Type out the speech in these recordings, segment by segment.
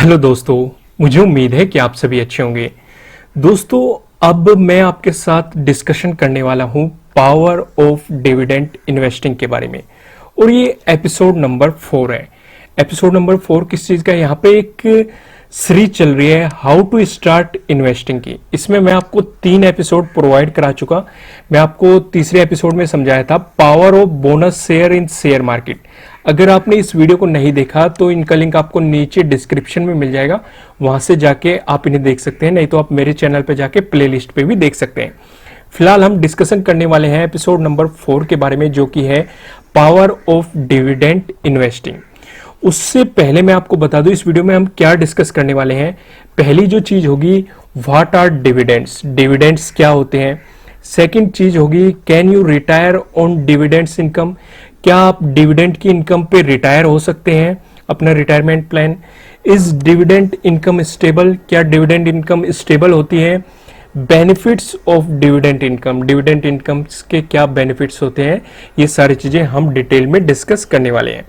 Hello दोस्तों, मुझे उम्मीद है कि आप सभी अच्छे होंगे। दोस्तों, अब मैं आपके साथ डिस्कशन करने वाला हूं पावर ऑफ डिविडेंड इन्वेस्टिंग के बारे में, और ये एपिसोड नंबर 4 है। एपिसोड नंबर 4 किस चीज का? यहाँ पे एक सीरीज चल रही है हाउ टू स्टार्ट इन्वेस्टिंग की। इसमें मैं आपको 3 एपिसोड प्रोवाइड करा चुका। मैं आपको तीसरे एपिसोड में समझाया था power of bonus share in share market. अगर आपने इस वीडियो को नहीं देखा तो इनका लिंक आपको नीचे डिस्क्रिप्शन में मिल जाएगा, वहां से जाके आप इन्हें देख सकते हैं, नहीं तो आप मेरे चैनल पे जाके प्लेलिस्ट पे भी देख सकते हैं। फिलहाल हम डिस्कशन करने वाले हैं एपिसोड नंबर 4 के बारे में, जो कि है पावर ऑफ डिविडेंड इन्वेस्टिंग। उससे पहले मैं आपको बता दूं इस वीडियो में हम क्या डिस्कस करने वाले हैं। पहली जो चीज होगी, व्हाट आर डिविडेंड्स, डिविडेंड्स क्या होते हैं। सेकंड चीज होगी, can you retire on dividends income, क्या आप डिविडेंड की इनकम पे रिटायर हो सकते हैं, अपना retirement plan. Is dividend income stable, क्या डिविडेंड इनकम स्टेबल होती है। Benefits of dividend income, dividend income के क्या बेनिफिट्स होते हैं, ये सारी चीजें हम डिटेल में डिस्कस करने वाले हैं।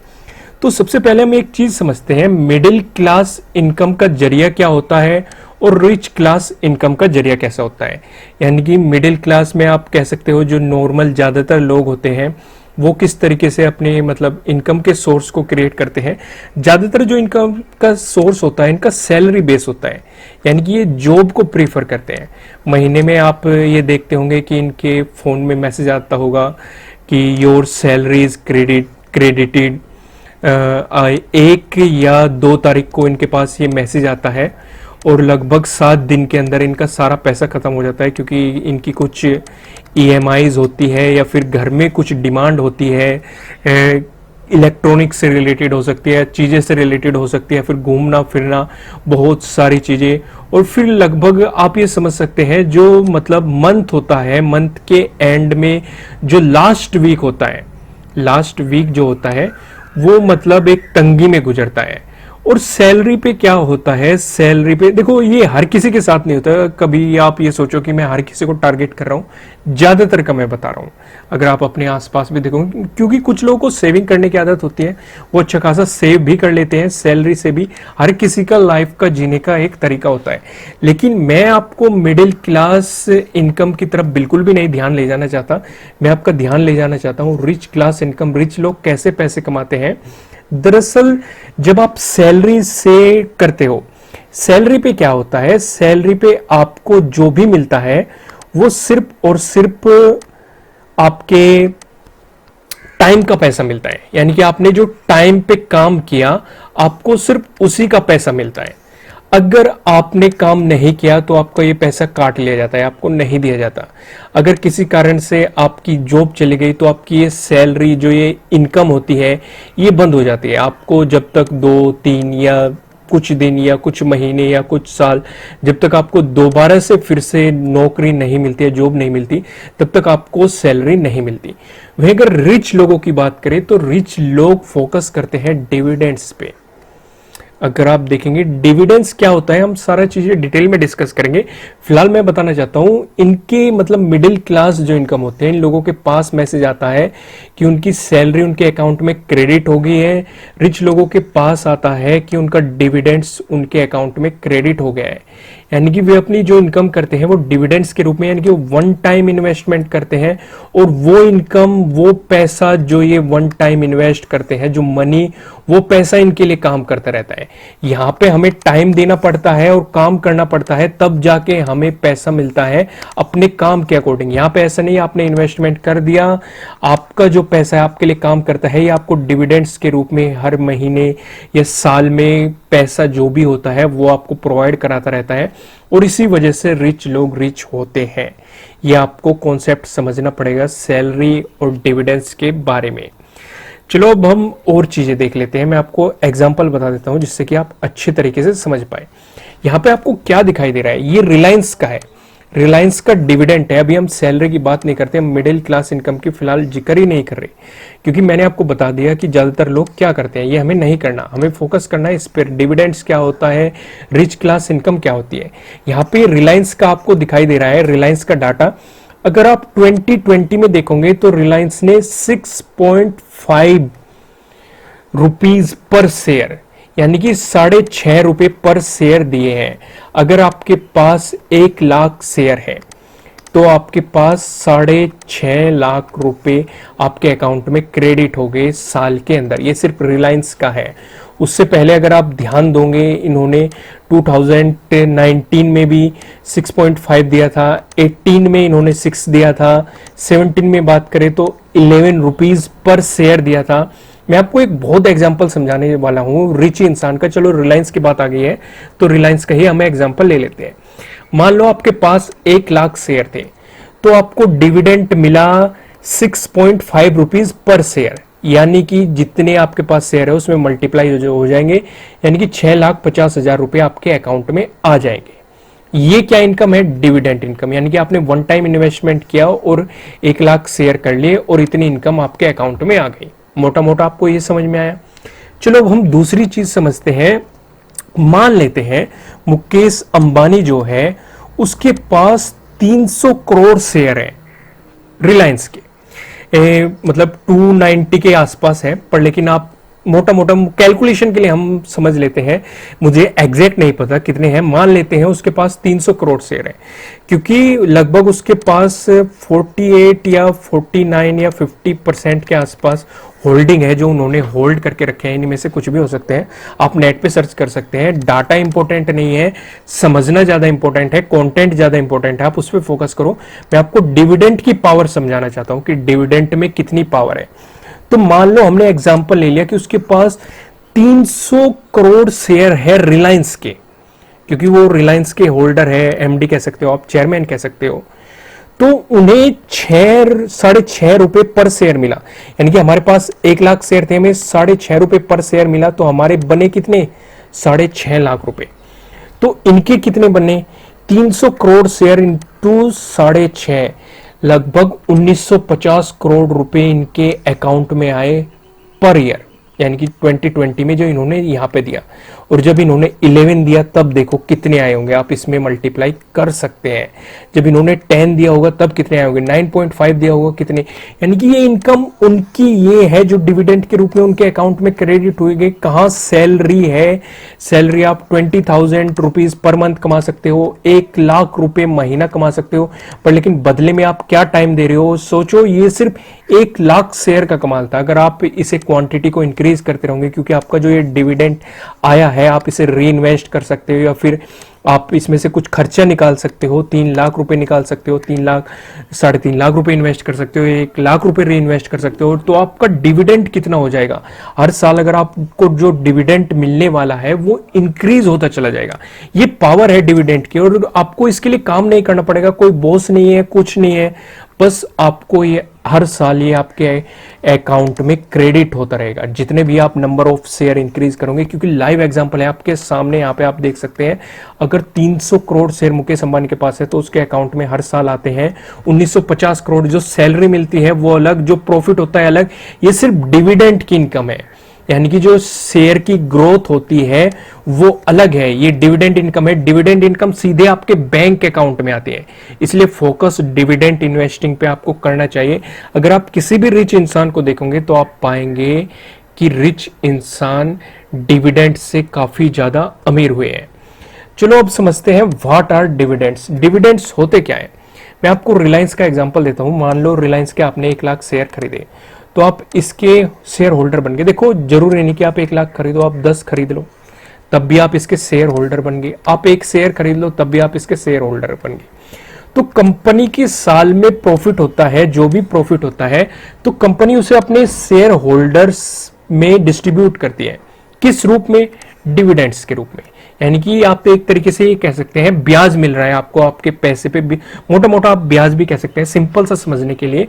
तो सबसे पहले हम एक चीज समझते हैं, मिडिल क्लास इनकम का जरिया क्या होता है और रिच क्लास इनकम का जरिया कैसा होता है। यानी कि मिडिल क्लास में आप कह सकते हो जो नॉर्मल ज्यादातर लोग होते हैं वो किस तरीके से अपने मतलब इनकम के सोर्स को क्रिएट करते हैं। ज्यादातर जो इनकम का सोर्स होता है इनका सैलरी बेस होता है, यानी कि ये जॉब को प्रीफर करते हैं। महीने में आप ये देखते होंगे कि इनके फोन में मैसेज आता होगा कि योर सैलरी इज क्रेडिटेड। 1 या 2 तारीख को इनके पास ये मैसेज आता है और लगभग 7 दिन के अंदर इनका सारा पैसा खत्म हो जाता है, क्योंकि इनकी कुछ EMIs होती है या फिर घर में कुछ डिमांड होती है, इलेक्ट्रॉनिक से रिलेटेड हो सकती है, चीज़ें से रिलेटेड हो सकती है, फिर घूमना फिरना, बहुत सारी चीज़ें। और फिर लगभग आप ये समझ सकते हैं जो मतलब मंथ होता है, मंथ के एंड में जो लास्ट वीक होता है, लास्ट वीक जो होता है वो मतलब एक तंगी में गुजरता है। और सैलरी पे क्या होता है, सैलरी पे देखो ये हर किसी के साथ नहीं होता। कभी आप ये सोचो कि मैं हर किसी को टारगेट कर रहा हूं, ज्यादातर का मैं बता रहा हूं। अगर आप अपने आसपास भी देखोगे, क्योंकि कुछ लोगों को सेविंग करने की आदत होती है, वो अच्छा खासा सेव भी कर लेते हैं सैलरी से भी। हर किसी का लाइफ का जीने का एक तरीका होता है। लेकिन मैं आपको मिडिल क्लास इनकम की तरफ बिल्कुल भी नहीं ध्यान ले जाना चाहता। मैं आपका ध्यान ले जाना चाहता हूँ रिच क्लास इनकम, रिच लोग कैसे पैसे कमाते हैं। दरअसल जब आप सैलरी से करते हो, सैलरी पे क्या होता है, सैलरी पे आपको जो भी मिलता है वो सिर्फ और सिर्फ आपके टाइम का पैसा मिलता है। यानी कि आपने जो टाइम पे काम किया आपको सिर्फ उसी का पैसा मिलता है। अगर आपने काम नहीं किया तो आपका ये पैसा काट लिया जाता है, आपको नहीं दिया जाता। अगर किसी कारण से आपकी जॉब चली गई तो आपकी ये सैलरी जो ये इनकम होती है ये बंद हो जाती है। आपको जब तक 2-3 या कुछ दिन या कुछ महीने या कुछ साल, जब तक आपको दोबारा से फिर से नौकरी नहीं मिलती है, जॉब नहीं मिलती, तब तक आपको सैलरी नहीं मिलती। वहीं अगर रिच लोगों की बात करें तो रिच लोग फोकस करते हैं डिविडेंड्स पे। अगर आप देखेंगे डिविडेंड्स क्या होता है, हम सारा चीजें डिटेल में डिस्कस करेंगे। फिलहाल मैं बताना चाहता हूं इनके मतलब मिडिल क्लास जो इनकम होते हैं, इन लोगों के पास मैसेज आता है कि उनकी सैलरी उनके अकाउंट में क्रेडिट हो गई है। रिच लोगों के पास आता है कि उनका डिविडेंड्स उनके अकाउंट में क्रेडिट हो गया है। यानी कि वे अपनी जो इनकम करते हैं वो डिविडेंड्स के रूप में, यानी कि वन टाइम इन्वेस्टमेंट करते हैं। और वो इनकम, वो पैसा जो ये वन टाइम इन्वेस्ट करते हैं, जो मनी, वो पैसा इनके लिए काम करता रहता है। यहाँ पे हमें टाइम देना पड़ता है और काम करना पड़ता है, तब जाके हमें पैसा मिलता है अपने काम के अकॉर्डिंग। यहाँ पे ऐसा नहीं आपने इन्वेस्टमेंट कर दिया, आपका जो पैसा है आपके लिए काम करता है, ये आपको डिविडेंड्स के रूप में हर महीने या साल में पैसा जो भी होता है वो आपको प्रोवाइड कराता रहता है। और इसी वजह से रिच लोग रिच होते हैं। ये आपको कॉन्सेप्ट समझना पड़ेगा सैलरी और डिविडेंड्स के बारे में। चलो अब हम और चीजें देख लेते हैं। मैं आपको एग्जांपल बता देता हूं जिससे कि आप अच्छे तरीके से समझ पाए। यहां पे आपको क्या दिखाई दे रहा है, ये रिलायंस का है, रिलायंस का डिविडेंड है। अभी हम सैलरी की बात नहीं करते, हम मिडिल क्लास इनकम की फिलहाल जिक्र ही नहीं कर रहे, क्योंकि मैंने आपको बता दिया कि ज्यादातर लोग क्या करते हैं, ये हमें नहीं करना। हमें फोकस करना है इस पर, डिविडेंड्स क्या होता है, रिच क्लास इनकम क्या होती है। यहाँ पे रिलायंस का आपको दिखाई दे रहा है, रिलायंस का डाटा। अगर आप 2020 में देखोगे तो रिलायंस ने 6.5 रुपीज पर शेयर, यानी कि 6.5 रुपए पर शेयर दिए हैं। अगर आपके पास 1 लाख शेयर है तो आपके पास 6.5 लाख रुपए आपके अकाउंट में क्रेडिट हो गए साल के अंदर। ये सिर्फ रिलायंस का है। उससे पहले अगर आप ध्यान दोगे, इन्होंने 2019 में भी 6.5 दिया था, 18 में इन्होंने 6 दिया था, 17 में बात करें तो 11 रुपीज पर शेयर दिया था। मैं आपको एक बहुत एग्जांपल समझाने वाला हूं रिच इंसान का। चलो रिलायंस की बात आ गई है तो रिलायंस का ही हमें एग्जांपल ले लेते हैं। मान लो आपके पास 1 लाख शेयर थे तो आपको डिविडेंड मिला 6.5 रुपीज पर शेयर, यानी कि जितने आपके पास शेयर है उसमें मल्टीप्लाई हो जाएंगे, यानी कि 6,50,000 रुपए आपके अकाउंट में आ जाएंगे। ये क्या इनकम है? Dividend income. यानी कि आपने वन टाइम इन्वेस्टमेंट किया और 1 लाख शेयर कर लिए और इतनी इनकम आपके अकाउंट में आ गई। मोटा मोटा आपको ये समझ में आया। चलो अब हम दूसरी चीज समझते हैं। मान लेते हैं मुकेश अंबानी जो है उसके पास 300 करोड़ शेयर है रिलायंस के, मतलब 290 के आसपास है, पर लेकिन आप मोटा मोटा कैलकुलेशन के लिए हम समझ लेते हैं, मुझे एग्जैक्ट नहीं पता कितने हैं, मान लेते हैं उसके पास 300 करोड़ शेयर है, क्योंकि लगभग उसके पास 48 या 49 या 50% के आसपास होल्डिंग है जो उन्होंने होल्ड करके रखे हैं। इनमें से कुछ भी हो सकते हैं, आप नेट पे सर्च कर सकते हैं। डाटा इंपॉर्टेंट नहीं है, समझना ज्यादा इंपॉर्टेंट है, कंटेंट ज्यादा इंपॉर्टेंट है, आप उस पर फोकस करो। मैं आपको डिविडेंड की पावर समझाना चाहता हूं कि डिविडेंड में कितनी पावर है। तो मान लो हमने एग्जांपल ले लिया कि उसके पास 300 करोड़ शेयर है रिलायंस के, क्योंकि वो रिलायंस के होल्डर है, एमडी कह सकते हो आप, चेयरमैन कह सकते हो। तो उन्हें 6.5 रुपए पर शेयर मिला, यानी कि हमारे पास 1 लाख शेयर थे, हमें 6.5 रुपए पर शेयर मिला, तो हमारे बने कितने? 6.5 लाख रुपए। तो इनके कितने बने? 300 करोड़ शेयर इंटू 6.5, लगभग 1950 करोड़ रुपए इनके अकाउंट में आए पर ईयर, यानी कि 2020 में जो इन्होंने यहां पे दिया। और जब इन्होंने 11 दिया तब देखो कितने आए होंगे, आप इसमें मल्टीप्लाई कर सकते हैं। जब इन्होंने 10 दिया होगा तब कितने आए होंगे, 9.5 दिया होगा कितने, यानी कि ये इनकम उनकी ये है जो डिविडेंड के रूप में उनके अकाउंट में क्रेडिट हुई गई। कहां? सैलरी है। सैलरी आप 20,000 रुपीज पर मंथ कमा सकते हो, 1 लाख रुपए महीना कमा सकते हो, पर लेकिन बदले में आप क्या टाइम दे रहे हो? सोचो, ये सिर्फ 1 लाख शेयर का कमाल था। अगर आप इसे क्वांटिटी को इंक्रीज करते रहोगे, क्योंकि आपका जो ये डिविडेंड आया है आप इसे री इन्वेस्ट कर सकते हो, या फिर आप इसमें से कुछ खर्चा निकाल सकते हो, 3 लाख रुपए निकाल सकते हो, 3 लाख 3.5 लाख रुपए इन्वेस्ट कर सकते हो, 1 लाख रुपए री इन्वेस्ट कर सकते हो। तो आपका डिविडेंड कितना हो जाएगा? हर साल अगर आपको जो डिविडेंड मिलने वाला है वो इंक्रीज होता चला जाएगा। ये पावर है डिविडेंड की, और आपको इसके लिए काम नहीं करना पड़ेगा, कोई बॉस नहीं है, कुछ नहीं है, बस आपको ये हर साल ये आपके अकाउंट में क्रेडिट होता रहेगा जितने भी आप नंबर ऑफ शेयर इंक्रीज करोगे। क्योंकि लाइव एग्जांपल है आपके सामने, यहाँ पे आप देख सकते हैं। अगर 300 करोड़ शेयर मुकेश अंबानी के पास है तो उसके अकाउंट में हर साल आते हैं 1950 करोड़। जो सैलरी मिलती है वो अलग, जो प्रॉफिट होता है अलग। ये सिर्फ डिविडेंड की इनकम है, यानी कि जो शेयर की ग्रोथ होती है वो अलग है, ये डिविडेंड इनकम है। डिविडेंड इनकम सीधे आपके बैंक अकाउंट में आती है, इसलिए फोकस डिविडेंड इन्वेस्टिंग पे आपको करना चाहिए। अगर आप किसी भी रिच इंसान को देखोगे तो आप पाएंगे कि रिच इंसान डिविडेंड से काफी ज्यादा अमीर हुए हैं। चलो अब समझते हैं व्हाट आर डिविडेंड्स। डिविडेंड्स होते क्या है? मैं आपको रिलायंस का एग्जांपल देता हूं। मान लो रिलायंस के आपने 1 लाख शेयर खरीदे, तो आप इसके शेयर होल्डर बन गए। देखो, जरूरी नहीं कि आप 1 लाख खरीदो, आप 10 खरीद लो तब भी आप इसके शेयर होल्डर बन गए। आप 1 शेयर खरीद लो तब भी आप इसके शेयर होल्डर बन गए। तो कंपनी के साल में प्रॉफिट होता है, जो भी प्रॉफिट होता है तो कंपनी उसे अपने शेयर होल्डर्स में डिस्ट्रीब्यूट करती है। किस रूप में? डिविडेंड्स के रूप में। यानी कि आप एक तरीके से ये कह सकते हैं ब्याज मिल रहा है आपको, आपके पैसे पे भी, मोटा मोटा आप ब्याज भी कह सकते हैं, सिंपल सा समझने के लिए।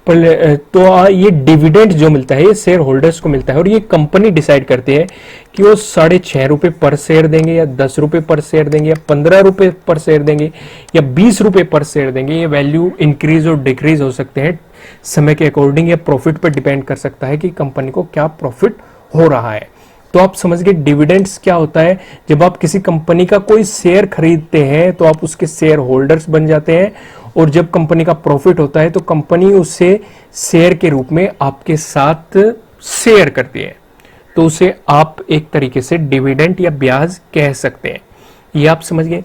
पर तो ये डिविडेंड जो मिलता है ये शेयर होल्डर्स को मिलता है, और ये कंपनी डिसाइड करती है कि वो 6.5 रुपए पर शेयर देंगे, या 10 रुपए पर शेयर देंगे, या 15 रुपए पर शेयर देंगे, या 20 रुपए पर शेयर देंगे। ये वैल्यू इंक्रीज और डिक्रीज हो सकते हैं समय के अकॉर्डिंग, या प्रॉफिट पर डिपेंड कर सकता है कि कंपनी को क्या प्रॉफिट हो रहा है। तो आप समझ गए डिविडेंड्स क्या होता है। जब आप किसी कंपनी का कोई शेयर खरीदते हैं तो आप उसके शेयर होल्डर्स बन जाते हैं, और जब कंपनी का प्रॉफिट होता है तो कंपनी उसे शेयर के रूप में आपके साथ शेयर करती है। तो तो उसे आप एक तरीके से डिविडेंड या ब्याज कह सकते हैं। ये आप समझ गए।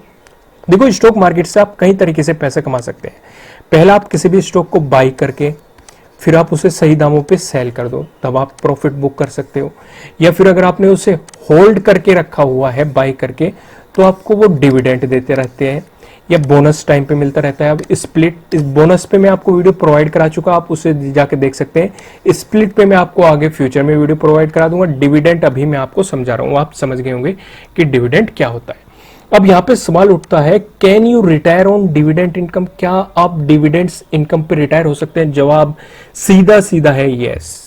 देखो, स्टॉक मार्केट से आप कई तरीके से पैसा कमा सकते हैं। पहला, आप किसी भी स्टॉक को बाई करके फिर आप उसे सही दामों पे सेल कर दो, तब आप प्रॉफिट बुक कर सकते हो। या फिर अगर आपने उसे होल्ड करके रखा हुआ है बाई करके, तो आपको वो डिविडेंड देते रहते हैं या बोनस टाइम पे मिलता रहता है। अब स्प्लिट, इस बोनस पे मैं आपको वीडियो प्रोवाइड करा चुका, आप उसे जाके देख सकते हैं। स्प्लिट पे मैं आपको आगे फ्यूचर में वीडियो प्रोवाइड करा दूंगा। डिविडेंड अभी मैं आपको समझा रहा हूं, आप समझ गए होंगे कि डिविडेंड क्या होता है। अब यहां पे सवाल उठता है, can you retire on dividend income? क्या आप डिविडेंड्स इनकम पे रिटायर हो सकते हैं? जवाब सीधा सीधा है यस।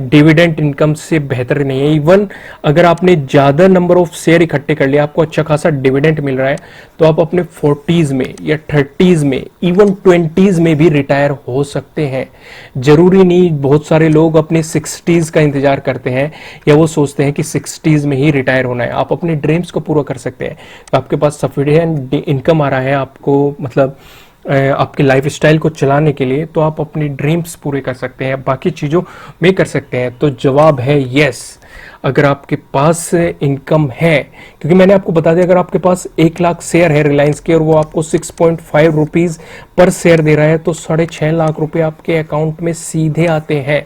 डिविडेंड इनकम से बेहतर नहीं है। इवन अगर आपने ज्यादा नंबर ऑफ शेयर इकट्ठे कर लिया, आपको अच्छा खासा डिविडेंड मिल रहा है, तो आप अपने 40s में या 30s में, इवन 20s में भी रिटायर हो सकते हैं। जरूरी नहीं, बहुत सारे लोग अपने 60s का इंतजार करते हैं या वो सोचते हैं कि 60s में ही रिटायर होना है। आप अपने ड्रीम्स को पूरा कर सकते हैं। तो आपके पास सफिशिएंट इनकम आ रहा है आपको, मतलब आपके लाइफस्टाइल को चलाने के लिए, तो आप अपनी ड्रीम्स पूरे कर सकते हैं, बाकी चीज़ों में कर सकते हैं। तो जवाब है यस, अगर आपके पास इनकम है। क्योंकि मैंने आपको बता दिया, अगर आपके पास 1 लाख शेयर है रिलायंस के और वो आपको 6.5 रुपीज़ पर शेयर दे रहा है, तो 6.5 लाख रुपए आपके अकाउंट में सीधे आते हैं।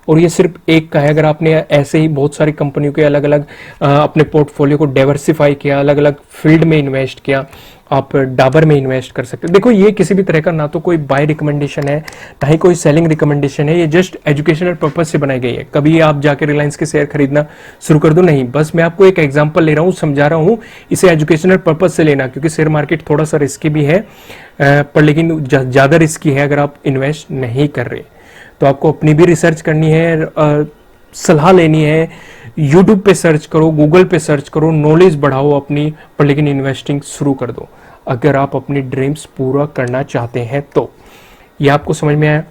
और ये सिर्फ एक का है। अगर आपने ऐसे ही बहुत सारी कंपनियों के अलग अलग अपने पोर्टफोलियो को डाइवर्सिफाई किया, अलग अलग फील्ड में इन्वेस्ट किया, आप डाबर में इन्वेस्ट कर सकते हो। देखो, ये किसी भी तरह का ना तो कोई बाय रिकमेंडेशन है, ना ही कोई सेलिंग रिकमेंडेशन है। ये जस्ट एजुकेशनल पर्पज से बनाई गई है। कभी आप जाके रिलायंस के शेयर खरीदना शुरू कर दो, नहीं। बस मैं आपको एक एग्जांपल ले रहा हूँ, समझा रहा हूँ। इसे एजुकेशनल पर्पज से लेना, क्योंकि शेयर मार्केट थोड़ा सा रिस्की भी है, पर लेकिन ज्यादा रिस्की है अगर आप इन्वेस्ट नहीं कर रहे। तो आपको अपनी भी रिसर्च करनी है, सलाह लेनी है। यूट्यूब पे सर्च करो, गूगल पे सर्च करो, नॉलेज बढ़ाओ अपनी, पर लेकिन इन्वेस्टिंग शुरू कर दो अगर आप अपनी ड्रीम्स पूरा करना चाहते हैं तो। ये आपको समझ में आया?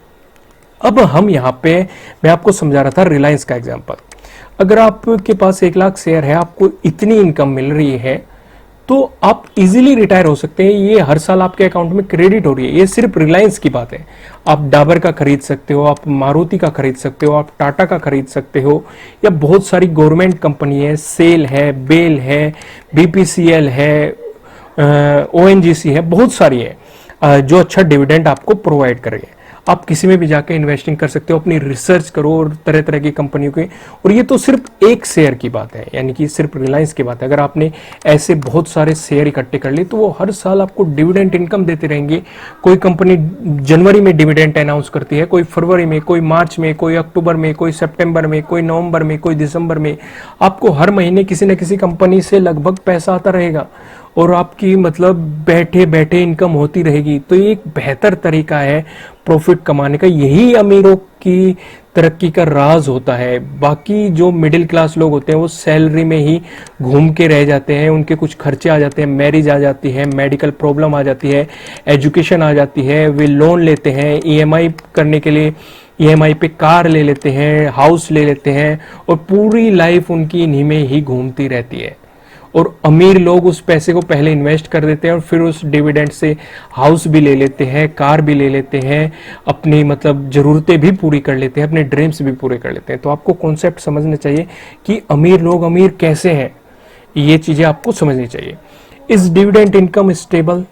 अब हम यहाँ पे, मैं आपको समझा रहा था रिलायंस का एग्जांपल। अगर आपके पास 1 लाख शेयर है, आपको इतनी इनकम मिल रही है, तो आप इजीली रिटायर हो सकते हैं। ये हर साल आपके अकाउंट में क्रेडिट हो रही है। ये सिर्फ रिलायंस की बात है। आप डाबर का खरीद सकते हो, आप मारुति का खरीद सकते हो, आप टाटा का खरीद सकते हो, या बहुत सारी गवर्नमेंट कंपनी है, सेल है, बेल है, बीपीसीएल है, ओएनजीसी है, बहुत सारी है जो अच्छा डिविडेंड आपको प्रोवाइड कर रही है। आप किसी में भी जाकर इन्वेस्टिंग कर सकते हो, अपनी रिसर्च करो और तरह तरह की कंपनियों के। और ये तो सिर्फ एक शेयर की बात है, यानी कि सिर्फ रिलायंस की बात है। अगर आपने ऐसे बहुत सारे शेयर इकट्ठे कर लिए, तो वो हर साल आपको डिविडेंड इनकम देते रहेंगे। कोई कंपनी जनवरी में डिविडेंड अनाउंस करती है, कोई फरवरी में, कोई मार्च में, कोई अक्टूबर में, कोई सितंबर में, कोई नवंबर में, कोई दिसंबर में। आपको हर महीने किसी न किसी कंपनी से लगभग पैसा आता रहेगा और आपकी मतलब बैठे बैठे इनकम होती रहेगी। तो ये एक बेहतर तरीका है प्रॉफिट कमाने का। यही अमीरों की तरक्की का राज होता है। बाकी जो मिडिल क्लास लोग होते हैं, वो सैलरी में ही घूम के रह जाते हैं। उनके कुछ खर्चे आ जाते हैं, मैरिज आ जाती है, मेडिकल प्रॉब्लम आ जाती है, एजुकेशन आ जाती है, वे लोन लेते हैं ईएमआई करने के लिए, ईएमआई पे कार ले लेते हैं, हाउस ले लेते हैं, और पूरी लाइफ उनकी इन्हीं में ही घूमती रहती है। और अमीर लोग उस पैसे को पहले इन्वेस्ट कर देते हैं और फिर उस डिविडेंड से हाउस भी ले लेते हैं, कार भी ले लेते हैं, अपनी मतलब जरूरतें भी पूरी कर लेते हैं, अपने ड्रीम्स भी पूरे कर लेते हैं। तो आपको कॉन्सेप्ट समझना चाहिए कि अमीर लोग अमीर कैसे हैं, ये चीजें आपको समझनी चाहिए। इस dividend income stable?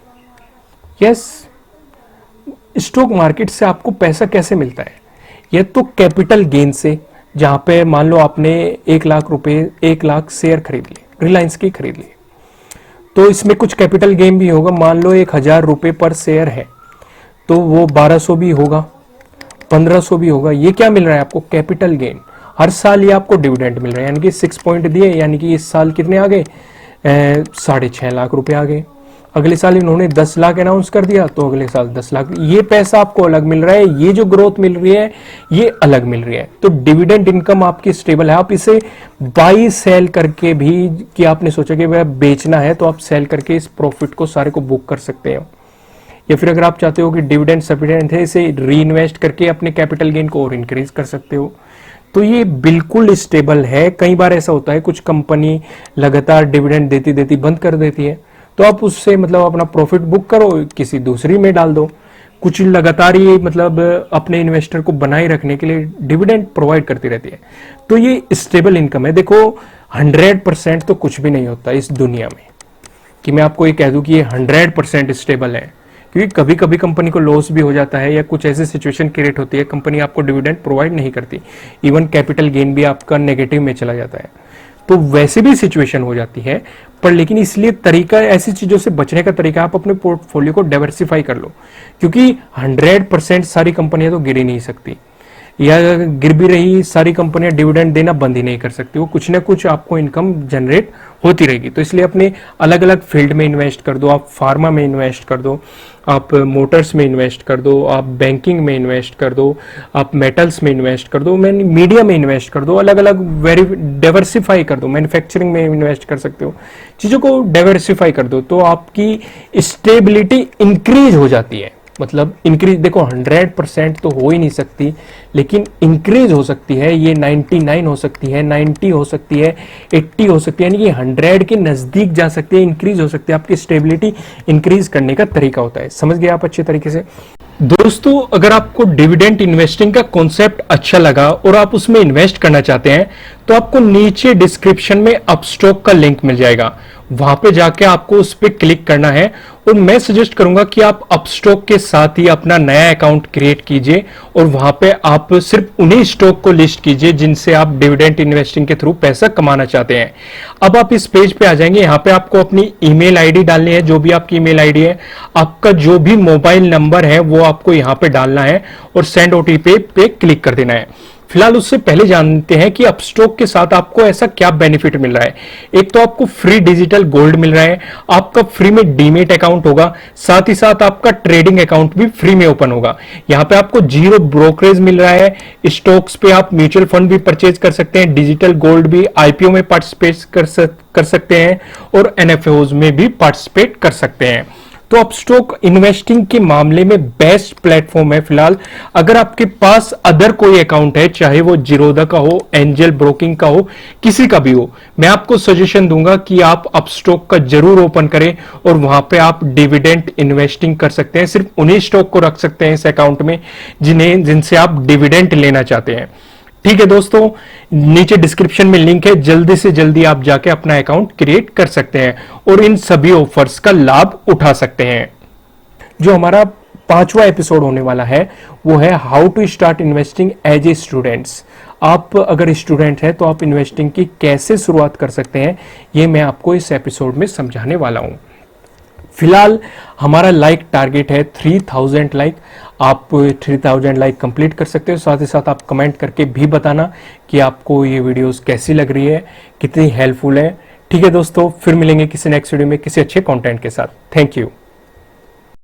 Yes. Stock market से आपको पैसा कैसे मिलता है? ये तो कैपिटल गेन से, जहां पे मान लो आपने 1 लाख रुपए, 1 लाख शेयर खरीद लिए, रिलायंस की खरीद ली, तो इसमें कुछ कैपिटल गेन भी होगा। मान लो 1000 रुपए पर शेयर है, तो वो 1200 भी होगा, 1500 भी होगा। ये क्या मिल रहा है आपको? Capital gain. हर साल ये आपको डिविडेंड मिल रहा है, यानी कि 6 पॉइंट दिए, यानी कि इस साल कितने आ गए? 6.5 लाख रुपए आ गए। अगले साल इन्होंने 10 लाख अनाउंस कर दिया, तो अगले साल 10 लाख। ये पैसा आपको अलग मिल रहा है, ये जो ग्रोथ मिल रही है ये अलग मिल रही है। तो डिविडेंड इनकम आपकी स्टेबल है। आप इसे बाई सेल करके भी, कि आपने सोचा कि वह बेचना है, तो आप सेल करके इस प्रॉफिट को सारे को बुक कर सकते हो। या फिर अगर आप चाहते हो कि डिविडेंड सफिशिएंट है, इसे री इन्वेस्ट करके अपने कैपिटल गेन को और इंक्रीज कर सकते हो। तो ये बिल्कुल स्टेबल है। कई बार ऐसा होता है, कुछ कंपनी लगातार डिविडेंड देती देती बंद कर देती है, तो आप उससे मतलब अपना प्रॉफिट बुक करो, किसी दूसरी में डाल दो। कुछ लगातार ये मतलब अपने इन्वेस्टर को बनाए रखने के लिए डिविडेंड प्रोवाइड करती रहती है। तो ये स्टेबल इनकम है। देखो 100% तो कुछ भी नहीं होता इस दुनिया में कि मैं आपको ये कह दूं कि ये 100% स्टेबल है, क्योंकि कभी कभी कंपनी को लॉस भी हो जाता है या कुछ ऐसी सिचुएशन क्रिएट होती है, कंपनी आपको डिविडेंड प्रोवाइड नहीं करती, इवन कैपिटल गेन भी आपका नेगेटिव में चला जाता है, तो वैसे भी सिचुएशन हो जाती है। पर लेकिन इसलिए तरीका, ऐसी चीजों से बचने का तरीका, आप अपने पोर्टफोलियो को डाइवर्सिफाई कर लो, क्योंकि 100% सारी कंपनियां तो गिर ही नहीं सकती, या गिर भी रही सारी कंपनियां डिविडेंड देना बंद ही नहीं कर सकती, वो कुछ ना कुछ आपको इनकम जनरेट होती रहेगी। तो इसलिए अपने अलग अलग फील्ड में इन्वेस्ट कर दो, आप फार्मा में इन्वेस्ट कर दो, आप मोटर्स में इन्वेस्ट कर दो, आप बैंकिंग में इन्वेस्ट कर दो, आप मेटल्स में इन्वेस्ट कर दो, मीडिया में इन्वेस्ट कर दो, अलग अलग वेरी डाइवर्सिफाई कर दो, मैन्युफैक्चरिंग में इन्वेस्ट कर सकते हो, चीजों को डाइवर्सिफाई कर दो, तो आपकी स्टेबिलिटी इंक्रीज हो जाती है। मतलब इंक्रीज, देखो 100% तो हो ही नहीं सकती, लेकिन इंक्रीज हो सकती है, ये 99 हो सकती है, 90 हो सकती है, 80 हो सकती है, यानी कि 100 के नजदीक जा सकती है, इंक्रीज हो सकती है। आपकी स्टेबिलिटी इंक्रीज करने का तरीका होता है। समझ गए आप अच्छे तरीके से? दोस्तों, अगर आपको डिविडेंड इन्वेस्टिंग का कॉन्सेप्ट अच्छा लगा और आप उसमें इन्वेस्ट करना चाहते हैं, तो आपको नीचे डिस्क्रिप्शन में अपस्टॉक का लिंक मिल जाएगा, वहां पे जाके आपको उस पर क्लिक करना है। और मैं सजेस्ट करूंगा कि आप अपस्टॉक के साथ ही अपना नया अकाउंट क्रिएट कीजिए और वहां पे आप सिर्फ उन्हीं स्टॉक को लिस्ट कीजिए जिनसे आप डिविडेंड इन्वेस्टिंग के थ्रू पैसा कमाना चाहते हैं। अब आप इस पेज पे आ जाएंगे, यहाँ पे आपको अपनी ईमेल आईडी डालनी है, जो भी आपकी ईमेल आईडी है, आपका जो भी मोबाइल नंबर है वो आपको यहाँ पे डालना है और सेंड ओटीपी पे क्लिक कर देना है। फिलहाल उससे पहले जानते हैं कि अपस्टॉक के साथ आपको ऐसा क्या बेनिफिट मिल रहा है। एक तो आपको फ्री डिजिटल गोल्ड मिल रहा है, आपका फ्री में डीमेट अकाउंट होगा, साथ ही साथ आपका ट्रेडिंग अकाउंट भी फ्री में ओपन होगा। यहाँ पे आपको 0 ब्रोकरेज मिल रहा है, स्टॉक्स पे आप म्यूचुअल फंड भी परचेज कर सकते हैं, डिजिटल गोल्ड भी, आईपीओ में पार्टिसिपेट कर सकते हैं और एनएफओज में भी पार्टिसिपेट कर सकते हैं। तो अपस्टॉक इन्वेस्टिंग के मामले में बेस्ट प्लेटफॉर्म है फिलहाल। अगर आपके पास अदर कोई अकाउंट है, चाहे वो जीरोधा का हो, एंजल ब्रोकिंग का हो, किसी का भी हो, मैं आपको सजेशन दूंगा कि आप अपस्टॉक का जरूर ओपन करें और वहां पे आप डिविडेंड इन्वेस्टिंग कर सकते हैं। सिर्फ उन्हीं स्टॉक को रख सकते हैं इस अकाउंट में जिनसे आप डिविडेंड लेना चाहते हैं। ठीक है दोस्तों, नीचे डिस्क्रिप्शन में लिंक है, जल्दी से जल्दी आप जाके अपना अकाउंट क्रिएट कर सकते हैं और इन सभी ऑफर्स का लाभ उठा सकते हैं। जो हमारा 5वां एपिसोड होने वाला है वो है how to start investing as a students. आप अगर स्टूडेंट हैं तो आप इन्वेस्टिंग की कैसे शुरुआत कर सकते हैं, ये मैं आपको इस एपिसोड में समझाने वाला हूं। फिलहाल हमारा लाइक टारगेट है 3000 लाइक। आप 3000 लाइक कंप्लीट कर सकते हो। साथ ही साथ आप कमेंट करके भी बताना कि आपको ये वीडियोस कैसी लग रही है, कितनी हेल्पफुल है। ठीक है दोस्तों, फिर मिलेंगे किसी नेक्स्ट वीडियो में किसी अच्छे कंटेंट के साथ। Thank you.